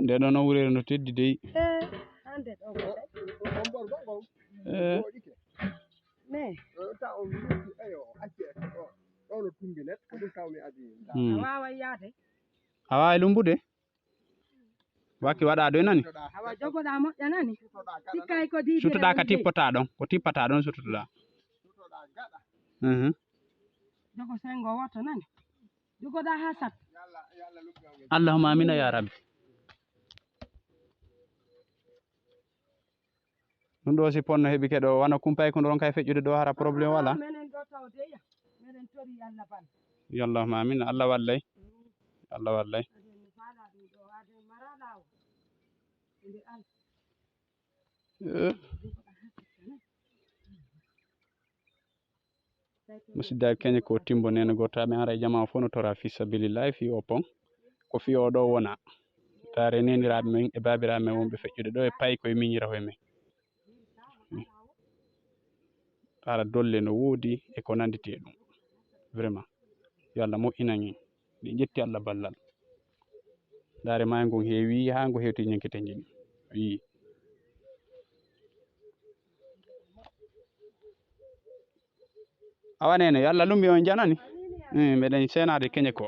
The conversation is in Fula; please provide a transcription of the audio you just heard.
nde ɗo no wurere no teddi dey hande ɗo a wawi lumbude wakki waɗa ɗo nani awa jogoɗa moƴƴa nani sikkay ko didi suttoɗa ka tippata ɗon ko tippata ɗon suttoɗa jogo sengo woto nani jogoɗa ha sat allahumma amina ya rabbi ɗum ɗo si ponno heeɓi keɗo wana kumpay ko ɗon kay feƴƴude ɗo hara probléme wala menen ɗo tawdeya menen tori Allah ban allahumma amina Allah wallay Allah wallay musiddaɓe keñe ko timbo nene goto aɓe ara e jama fof no tora fi sabilillahi fi o pon ko fi o ɗo wona tare neniraɓe men e babiraɓe men wonɓe feƴƴude ɗo e payi koye miñira hoye men ara dolle no woodi e ko nandite ɗum vraiment yo Allah moƴƴinan en ɗi ƴetti Allah ballal dare maayo ngon heewi ha ngo hewti ñankete jiɗi yi awa nene yo Allah lumbi on janani meɗen senade keñe ko